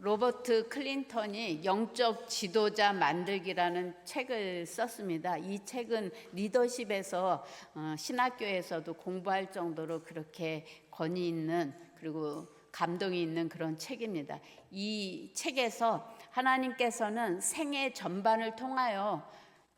로버트 클린턴이 영적 지도자 만들기라는 책을 썼습니다. 이 책은 리더십에서 신학교에서도 공부할 정도로 그렇게 권위 있는 그리고 감동이 있는 그런 책입니다. 이 책에서 하나님께서는 생애 전반을 통하여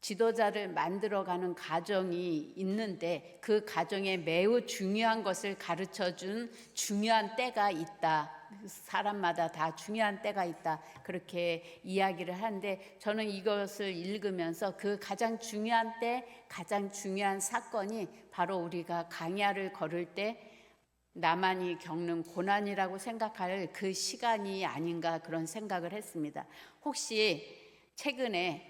지도자를 만들어가는 과정이 있는데 그 과정에 매우 중요한 것을 가르쳐준 중요한 때가 있다. 사람마다 다 중요한 때가 있다. 그렇게 이야기를 하는데 저는 이것을 읽으면서 그 가장 중요한 때, 가장 중요한 사건이 바로 우리가 강야를 걸을 때 나만이 겪는 고난이라고 생각할 그 시간이 아닌가 그런 생각을 했습니다. 혹시 최근에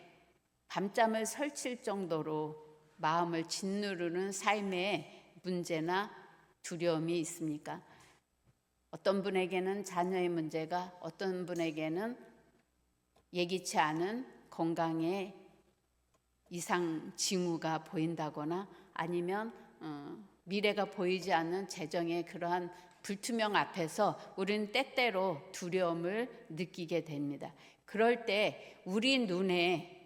밤잠을 설칠 정도로 마음을 짓누르는 삶의 문제나 두려움이 있습니까? 어떤 분에게는 자녀의 문제가, 어떤 분에게는 예기치 않은 건강에 이상 징후가 보인다거나 아니면 미래가 보이지 않는 재정의 그러한 불투명 앞에서 우리는 때때로 두려움을 느끼게 됩니다. 그럴 때 우리 눈에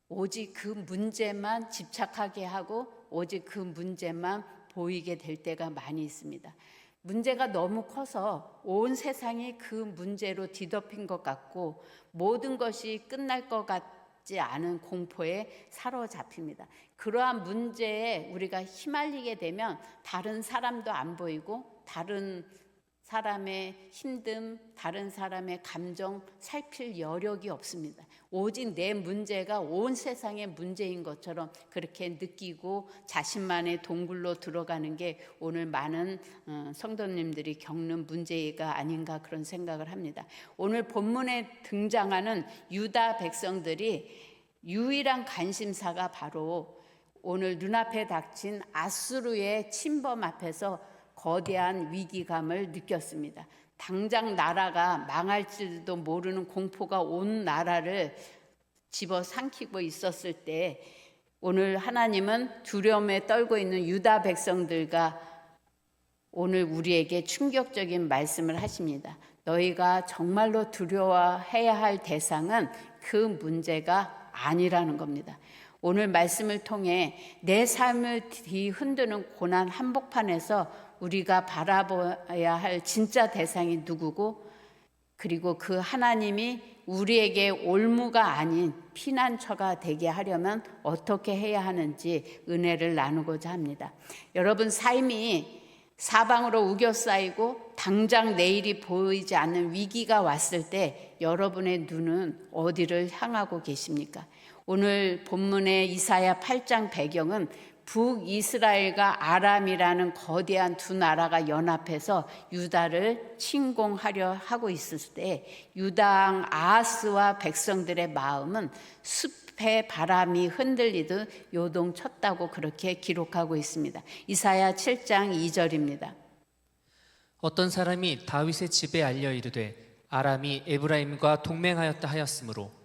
오직 그 문제만 집착하게 하고 오직 그 문제만 보이게 될 때가 많이 있습니다. 문제가 너무 커서 온 세상이 그 문제로 뒤덮인 것 같고 모든 것이 끝날 것 같지 않은 공포에 사로잡힙니다. 그러한 문제에 우리가 휘말리게 되면 다른 사람도 안 보이고 다른 사람의 힘듦, 다른 사람의 감정 살필 여력이 없습니다. 오직 내 문제가 온 세상의 문제인 것처럼 그렇게 느끼고 자신만의 동굴로 들어가는 게 오늘 많은 성도님들이 겪는 문제가 아닌가 그런 생각을 합니다. 오늘 본문에 등장하는 유다 백성들이 유일한 관심사가 바로 오늘 눈앞에 닥친 아수르의 침범 앞에서 거대한 위기감을 느꼈습니다. 당장 나라가 망할지도 모르는 공포가 온 나라를 집어삼키고 있었을 때 오늘 하나님은 두려움에 떨고 있는 유다 백성들과 오늘 우리에게 충격적인 말씀을 하십니다. 너희가 정말로 두려워해야 할 대상은 그 문제가 아니라는 겁니다. 오늘 말씀을 통해 내 삶을 뒤흔드는 고난 한복판에서 우리가 바라봐야 할 진짜 대상이 누구고 그리고 그 하나님이 우리에게 올무가 아닌 피난처가 되게 하려면 어떻게 해야 하는지 은혜를 나누고자 합니다. 여러분 삶이 사방으로 우겨싸이고 당장 내일이 보이지 않는 위기가 왔을 때 여러분의 눈은 어디를 향하고 계십니까? 오늘 본문의 이사야 8장 배경은 북이스라엘과 아람이라는 거대한 두 나라가 연합해서 유다를 침공하려 하고 있을 때 유다 왕 아하스와 백성들의 마음은 숲의 바람이 흔들리듯 요동쳤다고 그렇게 기록하고 있습니다. 이사야 7장 2절입니다. 어떤 사람이 다윗의 집에 알려 이르되 아람이 에브라임과 동맹하였다 하였으므로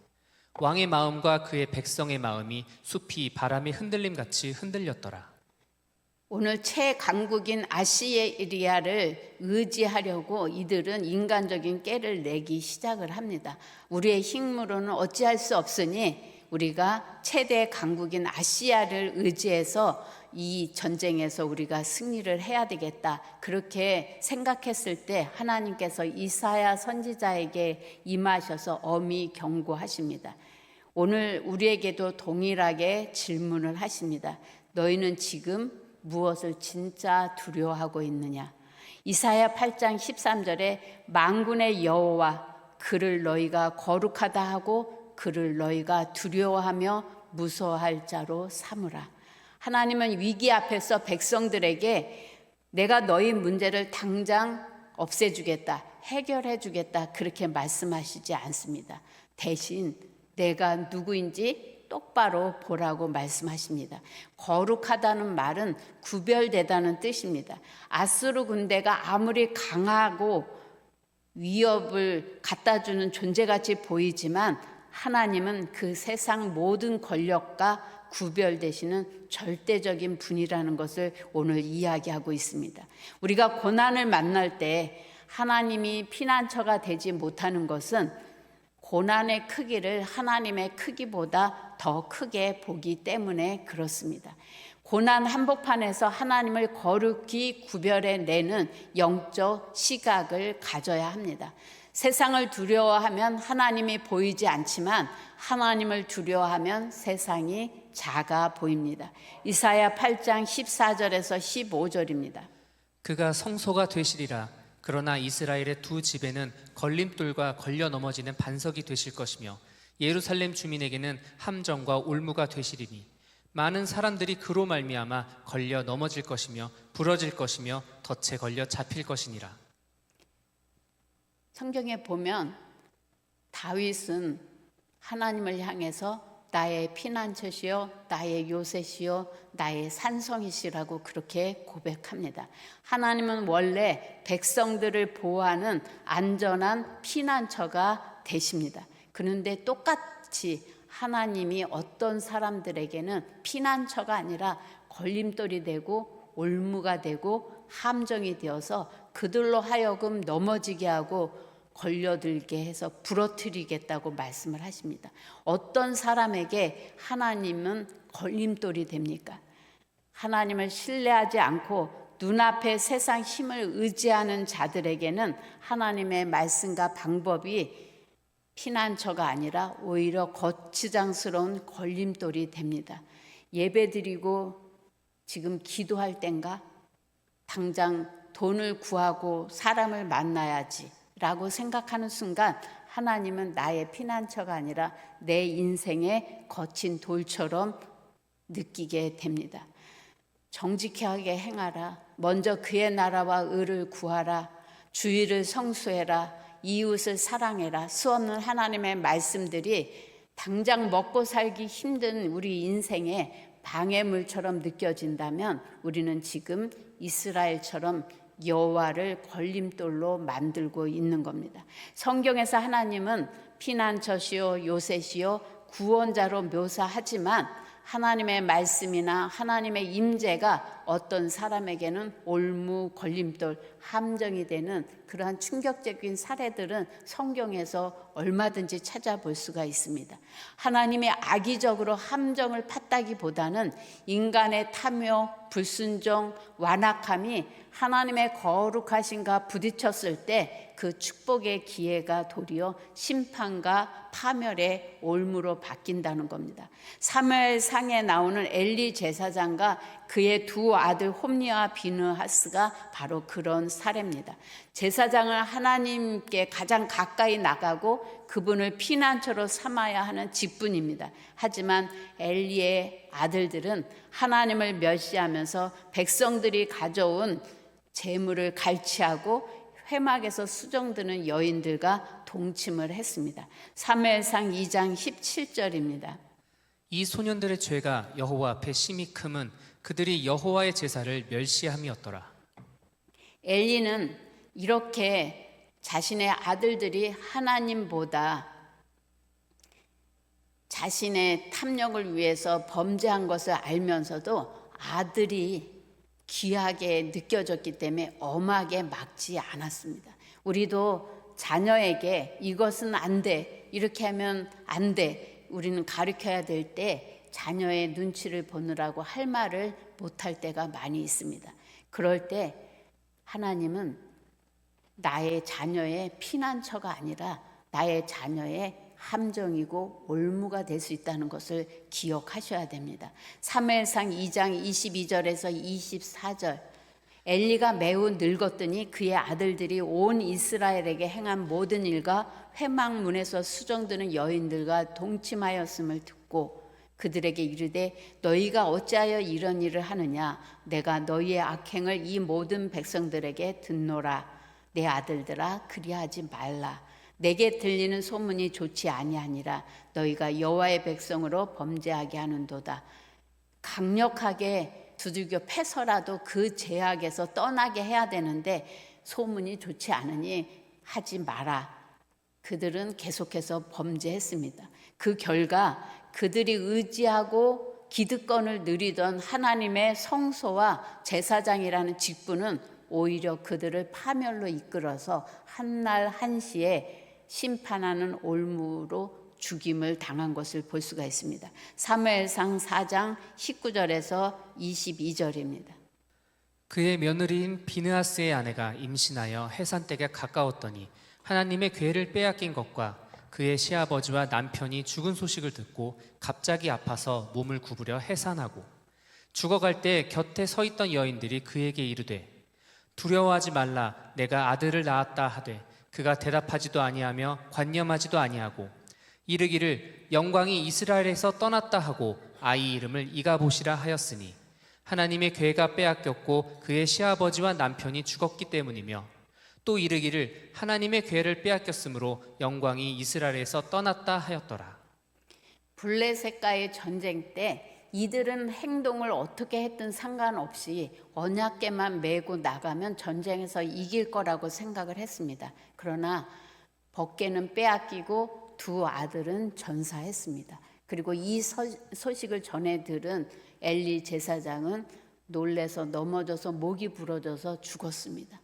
왕의 마음과 그의 백성의 마음이 숲이 바람의 흔들림같이 흔들렸더라. 오늘 최강국인 아시리아를 의지하려고 이들은 인간적인 깨를 내기 시작을 합니다. 우리의 힘으로는 어찌할 수 없으니 우리가 최대 강국인 아시아를 의지해서 이 전쟁에서 우리가 승리를 해야 되겠다. 그렇게 생각했을 때 하나님께서 이사야 선지자에게 임하셔서 엄히 경고하십니다. 오늘 우리에게도 동일하게 질문을 하십니다. 너희는 지금 무엇을 진짜 두려워하고 있느냐? 이사야 8장 13절에 만군의 여호와 그를 너희가 거룩하다 하고 그를 너희가 두려워하며 무서워할 자로 삼으라. 하나님은 위기 앞에서 백성들에게 내가 너희 문제를 당장 없애주겠다, 해결해주겠다 그렇게 말씀하시지 않습니다. 대신 내가 누구인지 똑바로 보라고 말씀하십니다. 거룩하다는 말은 구별되다는 뜻입니다. 아수르 군대가 아무리 강하고 위협을 갖다주는 존재같이 보이지만 하나님은 그 세상 모든 권력과 구별되시는 절대적인 분이라는 것을 오늘 이야기하고 있습니다. 우리가 고난을 만날 때 하나님이 피난처가 되지 못하는 것은 고난의 크기를 하나님의 크기보다 더 크게 보기 때문에 그렇습니다. 고난 한복판에서 하나님을 거룩히 구별해 내는 영적 시각을 가져야 합니다. 세상을 두려워하면 하나님이 보이지 않지만 하나님을 두려워하면 세상이 작아 보입니다. 이사야 8장 14절에서 15절입니다. 그가 성소가 되시리라. 그러나 이스라엘의 두 집에는 걸림돌과 걸려 넘어지는 반석이 되실 것이며 예루살렘 주민에게는 함정과 올무가 되시리니 많은 사람들이 그로 말미암아 걸려 넘어질 것이며 부러질 것이며 덫에 걸려 잡힐 것이니라. 성경에 보면 다윗은 하나님을 향해서 나의 피난처시요 나의 요새시요 나의 산성이시라고 그렇게 고백합니다. 하나님은 원래 백성들을 보호하는 안전한 피난처가 되십니다. 그런데 똑같이 하나님이 어떤 사람들에게는 피난처가 아니라 걸림돌이 되고 올무가 되고 함정이 되어서 그들로 하여금 넘어지게 하고 걸려들게 해서 부러뜨리겠다고 말씀을 하십니다. 어떤 사람에게 하나님은 걸림돌이 됩니까? 하나님을 신뢰하지 않고 눈앞의 세상 힘을 의지하는 자들에게는 하나님의 말씀과 방법이 피난처가 아니라 오히려 거추장스러운 걸림돌이 됩니다. 예배드리고 지금 기도할 땐가 당장 돈을 구하고 사람을 만나야지 라고 생각하는 순간 하나님은 나의 피난처가 아니라 내 인생의 거친 돌처럼 느끼게 됩니다. 정직하게 행하라. 먼저 그의 나라와 의를 구하라. 주의를 성수해라. 이웃을 사랑해라. 수없는 하나님의 말씀들이 당장 먹고 살기 힘든 우리 인생에 방해물처럼 느껴진다면 우리는 지금 이스라엘처럼 여호와를 걸림돌로 만들고 있는 겁니다. 성경에서 하나님은 피난처시요 요새시요 구원자로 묘사하지만 하나님의 말씀이나 하나님의 임재가 어떤 사람에게는 올무, 걸림돌, 함정이 되는 그러한 충격적인 사례들은 성경에서 얼마든지 찾아볼 수가 있습니다. 하나님이 악의적으로 함정을 팠다기보다는 인간의 탐욕, 불순종, 완악함이 하나님의 거룩하신가 부딪혔을 때 그 축복의 기회가 도리어 심판과 파멸의 올무로 바뀐다는 겁니다. 사무엘상에 나오는 엘리 제사장과 그의 두 아들 홈니와 비느하스가 바로 그런 사례입니다. 제사장을 하나님께 가장 가까이 나가고 그분을 피난처로 삼아야 하는 직분입니다. 하지만 엘리의 아들들은 하나님을 멸시하면서 백성들이 가져온 재물을 갈취하고 회막에서 수정드는 여인들과 동침을 했습니다. 사무엘상 2장 17절입니다. 이 소년들의 죄가 여호와 앞에 심히 크면 그들이 여호와의 제사를 멸시함이었더라. 엘리는 이렇게 자신의 아들들이 하나님보다 자신의 탐욕을 위해서 범죄한 것을 알면서도 아들이 귀하게 느껴졌기 때문에 엄하게 막지 않았습니다. 우리도 자녀에게 이것은 안 돼, 이렇게 하면 안 돼, 우리는 가르쳐야 될 때 자녀의 눈치를 보느라고 할 말을 못할 때가 많이 있습니다. 그럴 때 하나님은 나의 자녀의 피난처가 아니라 나의 자녀의 함정이고 올무가 될 수 있다는 것을 기억하셔야 됩니다. 사무엘상 2장 22절에서 24절 엘리가 매우 늙었더니 그의 아들들이 온 이스라엘에게 행한 모든 일과 회막문에서 수정드는 여인들과 동침하였음을 듣고 그들에게 이르되 너희가 어찌하여 이런 일을 하느냐 내가 너희의 악행을 이 모든 백성들에게 듣노라 내 아들들아 그리하지 말라 내게 들리는 소문이 좋지 아니하니라 너희가 여호와의 백성으로 범죄하게 하는도다. 강력하게 두들겨 패서라도 그 죄악에서 떠나게 해야 되는데 소문이 좋지 않으니 하지 마라. 그들은 계속해서 범죄했습니다. 그 결과 그들이 의지하고 기득권을 누리던 하나님의 성소와 제사장이라는 직분은 오히려 그들을 파멸로 이끌어서 한날 한시에 심판하는 올무로 죽임을 당한 것을 볼 수가 있습니다. 사무엘상 4장 19절에서 22절입니다. 그의 며느리인 비느하스의 아내가 임신하여 해산 때가 가까웠더니 하나님의 궤를 빼앗긴 것과 그의 시아버지와 남편이 죽은 소식을 듣고 갑자기 아파서 몸을 구부려 해산하고 죽어갈 때 곁에 서 있던 여인들이 그에게 이르되 두려워하지 말라, 내가 아들을 낳았다 하되 그가 대답하지도 아니하며 관념하지도 아니하고 이르기를 영광이 이스라엘에서 떠났다 하고 아이 이름을 이가봇이라 하였으니 하나님의 궤가 빼앗겼고 그의 시아버지와 남편이 죽었기 때문이며 또 이르기를 하나님의 궤를 빼앗겼으므로 영광이 이스라엘에서 떠났다 하였더라. 블레셋과의 전쟁 때 이들은 행동을 어떻게 했든 상관없이 언약궤만 메고 나가면 전쟁에서 이길 거라고 생각을 했습니다. 그러나 벗개는 빼앗기고 두 아들은 전사했습니다. 그리고 이 소식을 전해 들은 엘리 제사장은 놀래서 넘어져서 목이 부러져서 죽었습니다.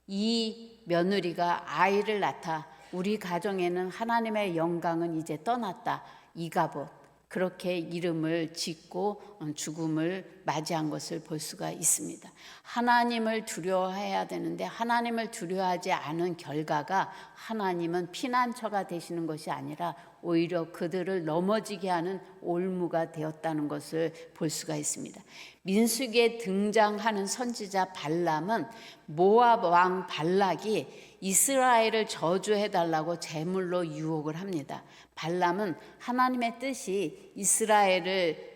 이 며느리가 아이를 낳다 우리 가정에는 하나님의 영광은 이제 떠났다, 이가봇, 그렇게 이름을 짓고 죽음을 맞이한 것을 볼 수가 있습니다. 하나님을 두려워해야 되는데 하나님을 두려워하지 않은 결과가 하나님은 피난처가 되시는 것이 아니라 오히려 그들을 넘어지게 하는 올무가 되었다는 것을 볼 수가 있습니다. 민수기에 등장하는 선지자 발람은 모압 왕 발락이 이스라엘을 저주해달라고 제물로 유혹을 합니다. 발람은 하나님의 뜻이 이스라엘을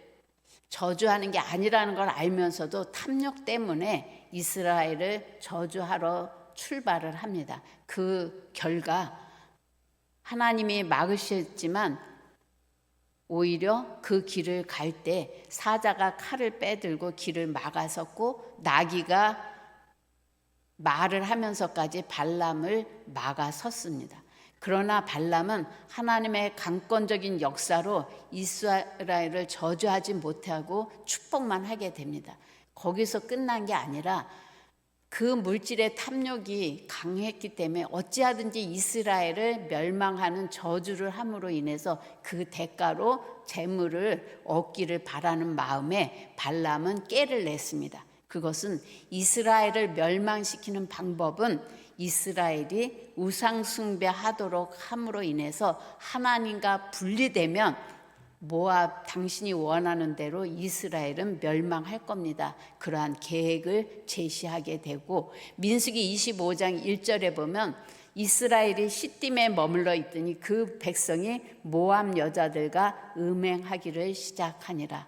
저주하는 게 아니라는 걸 알면서도 탐욕 때문에 이스라엘을 저주하러 출발을 합니다. 그 결과 하나님이 막으셨지만 오히려 그 길을 갈 때 사자가 칼을 빼들고 길을 막아섰고 나귀가 말을 하면서까지 발람을 막아섰습니다. 그러나 발람은 하나님의 강권적인 역사로 이스라엘을 저주하지 못하고 축복만 하게 됩니다. 거기서 끝난 게 아니라 그 물질의 탐욕이 강했기 때문에 어찌하든지 이스라엘을 멸망하는 저주를 함으로 인해서 그 대가로 재물을 얻기를 바라는 마음에 발람은 꾀를 냈습니다. 그것은 이스라엘을 멸망시키는 방법은 이스라엘이 우상 숭배하도록 함으로 인해서 하나님과 분리되면 모압 당신이 원하는 대로 이스라엘은 멸망할 겁니다. 그러한 계획을 제시하게 되고 민수기 25장 1절에 보면 이스라엘이 시딤에 머물러 있더니 그 백성이 모압 여자들과 음행하기를 시작하니라.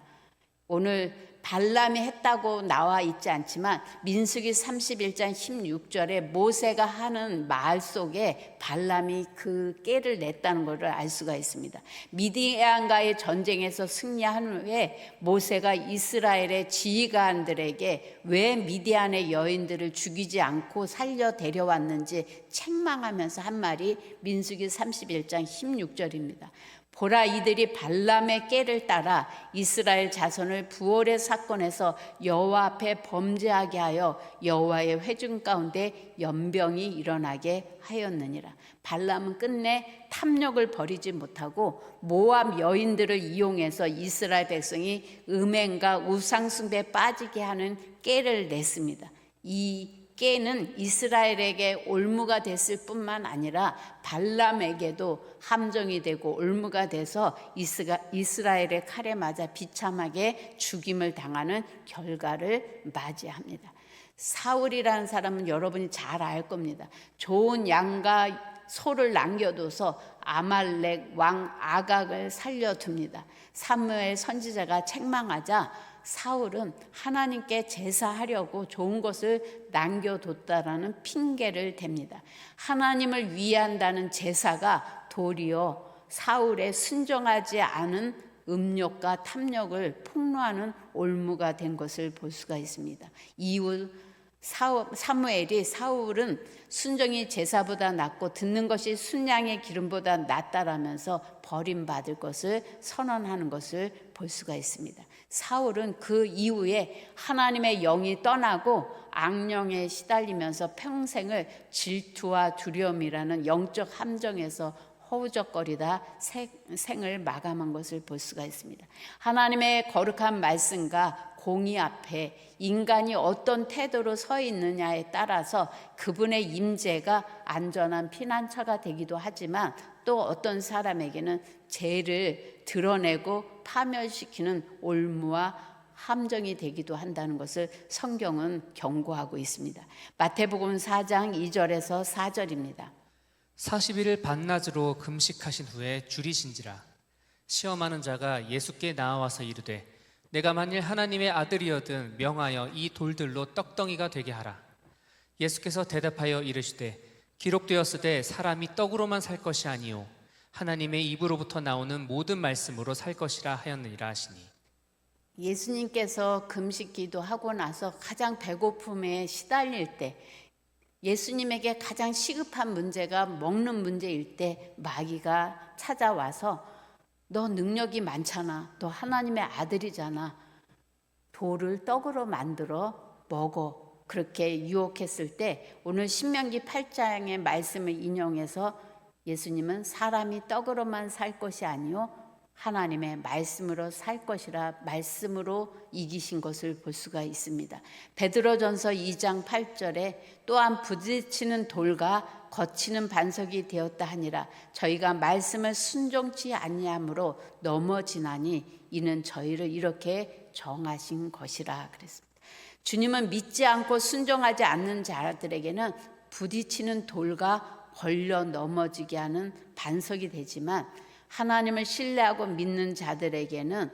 오늘 발람이 했다고 나와 있지 않지만 민수기 31장 16절에 모세가 하는 말 속에 발람이 그 꾀를 냈다는 것을 알 수가 있습니다. 미디안과의 전쟁에서 승리한 후에 모세가 이스라엘의 지휘관들에게 왜 미디안의 여인들을 죽이지 않고 살려 데려왔는지 책망하면서 한 말이 민수기 31장 16절입니다. 보라, 이들이 발람의 꾀를 따라 이스라엘 자손을 부월의 사건에서 여호와 앞에 범죄하게 하여 여호와의 회중 가운데 연병이 일어나게 하였느니라. 발람은 끝내 탐욕을 버리지 못하고 모압 여인들을 이용해서 이스라엘 백성이 음행과 우상숭배에 빠지게 하는 꾀를 냈습니다. 이 꾀는 이스라엘에게 올무가 됐을 뿐만 아니라 발람에게도 함정이 되고 올무가 돼서 이스라엘의 칼에 맞아 비참하게 죽임을 당하는 결과를 맞이합니다. 사울이라는 사람은 여러분이 잘 알 겁니다. 좋은 양과 소를 남겨둬서 아말렉 왕 아각을 살려둡니다. 사무엘 선지자가 책망하자 사울은 하나님께 제사하려고 좋은 것을 남겨뒀다라는 핑계를 댑니다. 하나님을 위한다는 제사가 도리어 사울의 순종하지 않은 음욕과 탐욕을 폭로하는 올무가 된 것을 볼 수가 있습니다. 이후 사무엘이 사울은 순종이 제사보다 낫고 듣는 것이 순양의 기름보다 낫다라면서 버림받을 것을 선언하는 것을 볼 수가 있습니다. 사울은 그 이후에 하나님의 영이 떠나고 악령에 시달리면서 평생을 질투와 두려움이라는 영적 함정에서 허우적거리다 생을 마감한 것을 볼 수가 있습니다. 하나님의 거룩한 말씀과 공의 앞에 인간이 어떤 태도로 서 있느냐에 따라서 그분의 임재가 안전한 피난처가 되기도 하지만 또 어떤 사람에게는 죄를 드러내고 파멸시키는 올무와 함정이 되기도 한다는 것을 성경은 경고하고 있습니다. 마태복음 4장 2절에서 4절입니다. 40일을 반낮으로 금식하신 후에 줄이신지라. 시험하는 자가 예수께 나와서 이르되 내가 만일 하나님의 아들이어든 명하여 이 돌들로 떡덩이가 되게 하라. 예수께서 대답하여 이르시되 기록되었으되 사람이 떡으로만 살 것이 아니요 하나님의 입으로부터 나오는 모든 말씀으로 살 것이라 하였느니라 하시니. 예수님께서 금식 기도하고 나서 가장 배고픔에 시달릴 때, 예수님에게 가장 시급한 문제가 먹는 문제일 때 마귀가 찾아와서 너 능력이 많잖아, 너 하나님의 아들이잖아, 돌을 떡으로 만들어 먹어, 그렇게 유혹했을 때 오늘 신명기 8장의 말씀을 인용해서 예수님은 사람이 떡으로만 살 것이 아니요 하나님의 말씀으로 살 것이라 말씀으로 이기신 것을 볼 수가 있습니다. 베드로전서 2장 8절에 또한 부딪히는 돌과 거치는 반석이 되었다 하니라. 저희가 말씀을 순종치 아니함으로 넘어지나니 이는 저희를 이렇게 정하신 것이라 그랬습니다. 주님은 믿지 않고 순종하지 않는 자들에게는 부딪히는 돌과 걸려 넘어지게 하는 반석이 되지만 하나님을 신뢰하고 믿는 자들에게는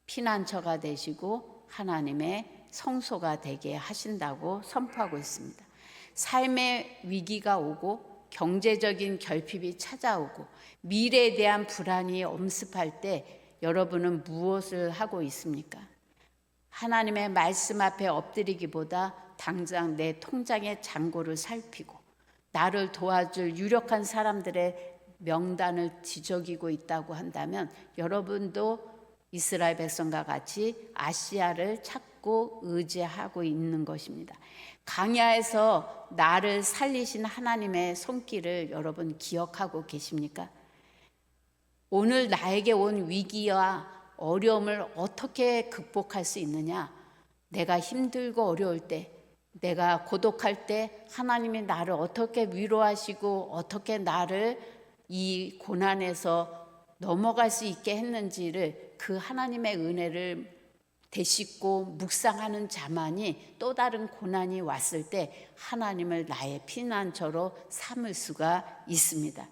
피난처가 되시고 하나님의 성소가 되게 하신다고 선포하고 있습니다. 삶의 위기가 오고 경제적인 결핍이 찾아오고 미래에 대한 불안이 엄습할 때 여러분은 무엇을 하고 있습니까? 하나님의 말씀 앞에 엎드리기보다 당장 내 통장의 잔고를 살피고 나를 도와줄 유력한 사람들의 명단을 뒤적이고 있다고 한다면 여러분도 이스라엘 백성과 같이 아시아를 찾고 의지하고 있는 것입니다. 강야에서 나를 살리신 하나님의 손길을 여러분 기억하고 계십니까? 오늘 나에게 온 위기와 어려움을 어떻게 극복할 수 있느냐? 내가 힘들고 어려울 때, 내가 고독할 때 하나님이 나를 어떻게 위로하시고 어떻게 나를 이 고난에서 넘어갈 수 있게 했는지를 그 하나님의 은혜를 되씹고 묵상하는 자만이 또 다른 고난이 왔을 때 하나님을 나의 피난처로 삼을 수가 있습니다.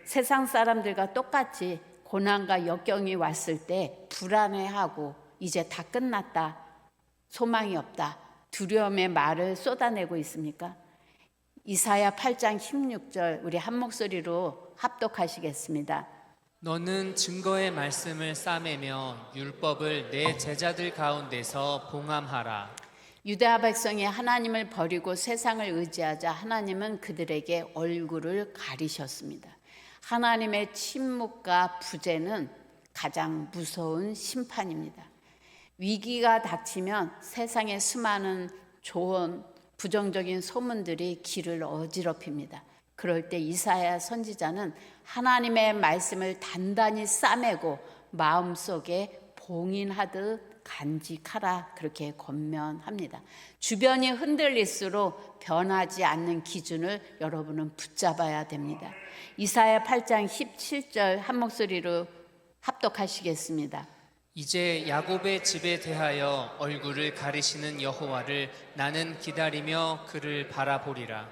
세상 사람들과 똑같이 고난과 역경이 왔을 때 불안해하고 이제 다 끝났다, 소망이 없다, 두려움의 말을 쏟아내고 있습니까? 이사야 8장 16절 우리 한 목소리로 합독하시겠습니다. 너는 증거의 말씀을 싸매며 율법을 내 제자들 가운데서 봉함하라. 유다 백성이 하나님을 버리고 세상을 의지하자 하나님은 그들에게 얼굴을 가리셨습니다. 하나님의 침묵과 부재는 가장 무서운 심판입니다. 위기가 닥치면 세상의 수많은 조언, 부정적인 소문들이 귀를 어지럽힙니다. 그럴 때 이사야 선지자는 하나님의 말씀을 단단히 싸매고 마음속에 봉인하듯 간직하라, 그렇게 권면합니다. 주변이 흔들릴수록 변하지 않는 기준을 여러분은 붙잡아야 됩니다. 이사야 8장 17절 한 목소리로 합독하시겠습니다. 이제 야곱의 집에 대하여 얼굴을 가리시는 여호와를 나는 기다리며 그를 바라보리라.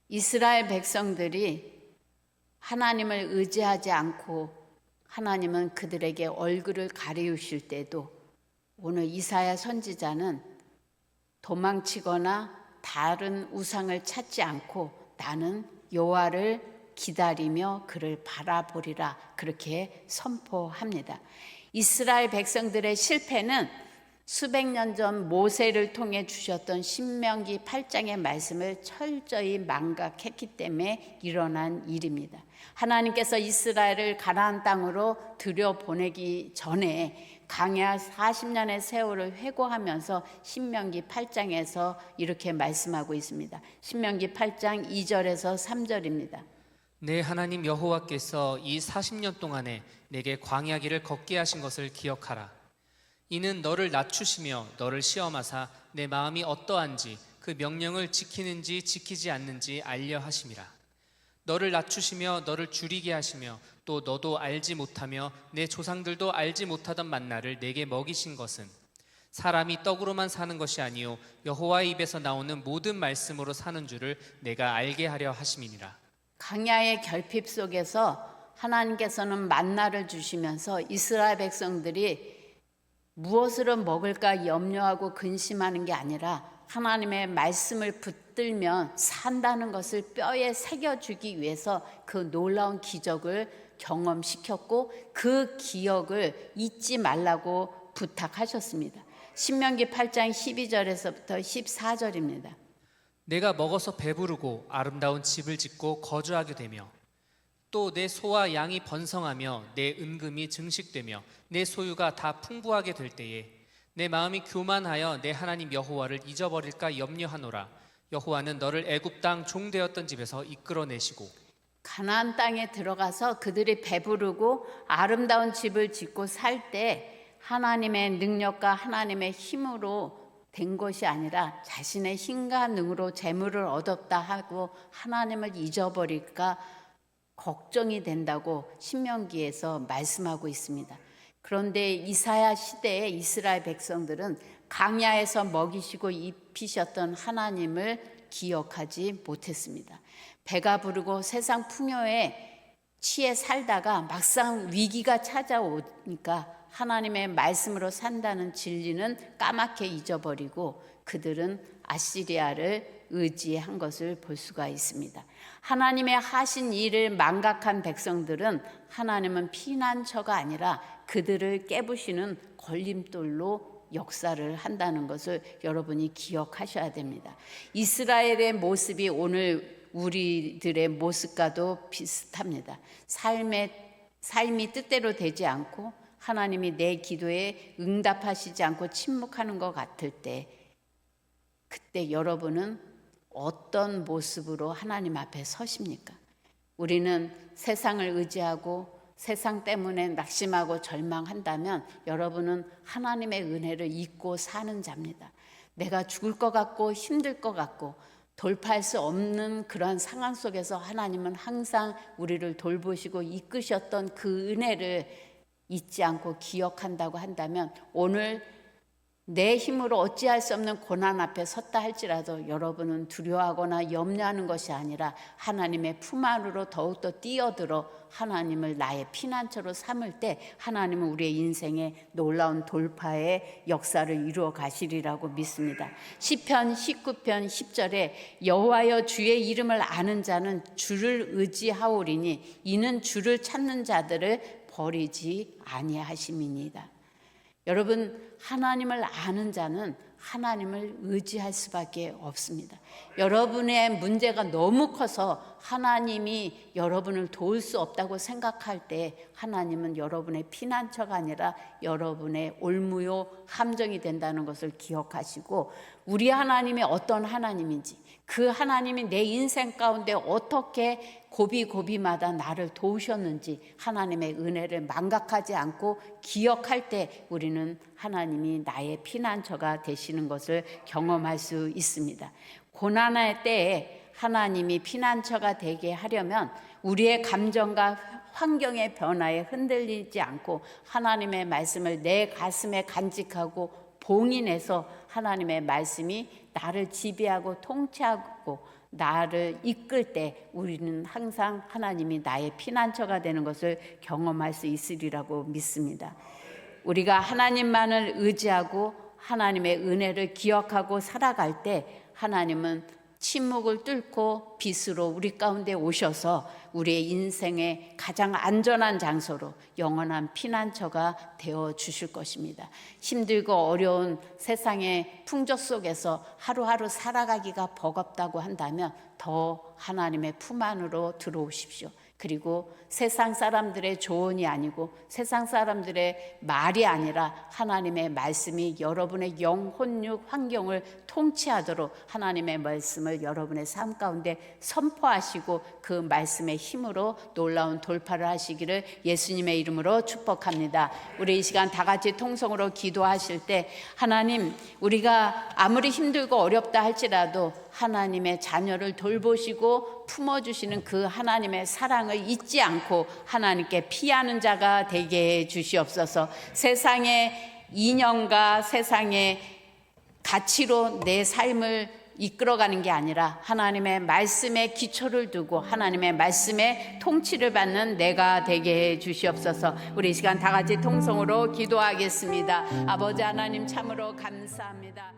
이스라엘 백성들이 하나님을 의지하지 않고 하나님은 그들에게 얼굴을 가리우실 때도 오늘 이사야 선지자는 도망치거나 다른 우상을 찾지 않고 나는 여호와를 기다리며 그를 바라보리라, 그렇게 선포합니다. 이스라엘 백성들의 실패는 수백 년 전 모세를 통해 주셨던 신명기 8장의 말씀을 철저히 망각했기 때문에 일어난 일입니다. 하나님께서 이스라엘을 가나안 땅으로 들여보내기 전에 광야 40년의 세월을 회고하면서 신명기 8장에서 이렇게 말씀하고 있습니다. 신명기 8장 2절에서 3절입니다. 내 하나님 여호와께서 이 40년 동안에 내게 광야길을 걷게 하신 것을 기억하라. 이는 너를 낮추시며 너를 시험하사 내 마음이 어떠한지 그 명령을 지키는지 지키지 않는지 알려 하심이라. 너를 낮추시며 너를 줄이게 하시며 또 너도 알지 못하며 내 조상들도 알지 못하던 만나를 내게 먹이신 것은 사람이 떡으로만 사는 것이 아니요 여호와의 입에서 나오는 모든 말씀으로 사는 줄을 내가 알게 하려 하심이니라. 광야의 결핍 속에서 하나님께서는 만나를 주시면서 이스라엘 백성들이 무엇으로 먹을까 염려하고 근심하는 게 아니라 하나님의 말씀을 붙들면 산다는 것을 뼈에 새겨주기 위해서 그 놀라운 기적을 경험시켰고 그 기억을 잊지 말라고 부탁하셨습니다. 신명기 8장 12절에서부터 14절입니다. 내가 먹어서 배부르고 아름다운 집을 짓고 거주하게 되며 또 내 소와 양이 번성하며 내 은금이 증식되며 내 소유가 다 풍부하게 될 때에 내 마음이 교만하여 내 하나님 여호와를 잊어버릴까 염려하노라. 여호와는 너를 애굽 땅 종되었던 집에서 이끌어내시고 가나안 땅에 들어가서 그들이 배부르고 아름다운 집을 짓고 살 때 하나님의 능력과 하나님의 힘으로 된 것이 아니라 자신의 힘과 능으로 재물을 얻었다 하고 하나님을 잊어버릴까 걱정이 된다고 신명기에서 말씀하고 있습니다. 그런데 이사야 시대의 이스라엘 백성들은 광야에서 먹이시고 입히셨던 하나님을 기억하지 못했습니다. 배가 부르고 세상 풍요에 취해 살다가 막상 위기가 찾아오니까 하나님의 말씀으로 산다는 진리는 까맣게 잊어버리고 그들은 아시리아를 의지한 것을 볼 수가 있습니다. 하나님의 하신 일을 망각한 백성들은 하나님은 피난처가 아니라 그들을 깨부시는 걸림돌로 역사를 한다는 것을 여러분이 기억하셔야 됩니다. 이스라엘의 모습이 오늘 우리들의 모습과도 비슷합니다. 삶이 뜻대로 되지 않고 하나님이 내 기도에 응답하시지 않고 침묵하는 것 같을 때 그때 여러분은 어떤 모습으로 하나님 앞에 서십니까? 우리는 세상을 의지하고 세상 때문에 낙심하고 절망한다면 여러분은 하나님의 은혜를 잊고 사는 자입니다. 내가 죽을 것 같고 힘들 것 같고 돌파할 수 없는 그런 상황 속에서 하나님은 항상 우리를 돌보시고 이끄셨던 그 은혜를 잊지 않고 기억한다고 한다면 오늘 내 힘으로 어찌할 수 없는 고난 앞에 섰다 할지라도 여러분은 두려워하거나 염려하는 것이 아니라 하나님의 품 안으로 더욱더 뛰어들어 하나님을 나의 피난처로 삼을 때 하나님은 우리의 인생에 놀라운 돌파의 역사를 이루어 가시리라고 믿습니다. 시편 19편 10절에 여호와여 주의 이름을 아는 자는 주를 의지하오리니 이는 주를 찾는 자들을 버리지 아니하심이니이다. 여러분, 하나님을 아는 자는 하나님을 의지할 수밖에 없습니다. 여러분의 문제가 너무 커서 하나님이 여러분을 도울 수 없다고 생각할 때 하나님은 여러분의 피난처가 아니라 여러분의 올무요 함정이 된다는 것을 기억하시고 우리 하나님이 어떤 하나님인지 그 하나님이 내 인생 가운데 어떻게 고비고비마다 나를 도우셨는지 하나님의 은혜를 망각하지 않고 기억할 때 우리는 하나님이 나의 피난처가 되시는 것을 경험할 수 있습니다. 고난의 때에 하나님이 피난처가 되게 하려면 우리의 감정과 환경의 변화에 흔들리지 않고 하나님의 말씀을 내 가슴에 간직하고 봉인해서 하나님의 말씀이 나를 지배하고 통치하고 나를 이끌 때 우리는 항상 하나님이 나의 피난처가 되는 것을 경험할 수 있으리라고 믿습니다. 우리가 하나님만을 의지하고 하나님의 은혜를 기억하고 살아갈 때 하나님은 침묵을 뚫고 빛으로 우리 가운데 오셔서 우리의 인생의 가장 안전한 장소로 영원한 피난처가 되어 주실 것입니다. 힘들고 어려운 세상의 풍조 속에서 하루하루 살아가기가 버겁다고 한다면 더 하나님의 품 안으로 들어오십시오. 그리고 세상 사람들의 조언이 아니고 세상 사람들의 말이 아니라 하나님의 말씀이 여러분의 영혼육 환경을 통치하도록 하나님의 말씀을 여러분의 삶 가운데 선포하시고 그 말씀의 힘으로 놀라운 돌파를 하시기를 예수님의 이름으로 축복합니다. 우리 이 시간 다 같이 통성으로 기도하실 때 하나님, 우리가 아무리 힘들고 어렵다 할지라도 하나님의 자녀를 돌보시고 품어주시는 그 하나님의 사랑을 잊지 않고 하나님께 피하는 자가 되게 해 주시옵소서. 세상의 이념과 세상의 가치로 내 삶을 이끌어가는 게 아니라 하나님의 말씀에 기초를 두고 하나님의 말씀에 통치를 받는 내가 되게 해 주시옵소서. 우리 이 시간 다 같이 통성으로 기도하겠습니다. 아버지 하나님, 참으로 감사합니다.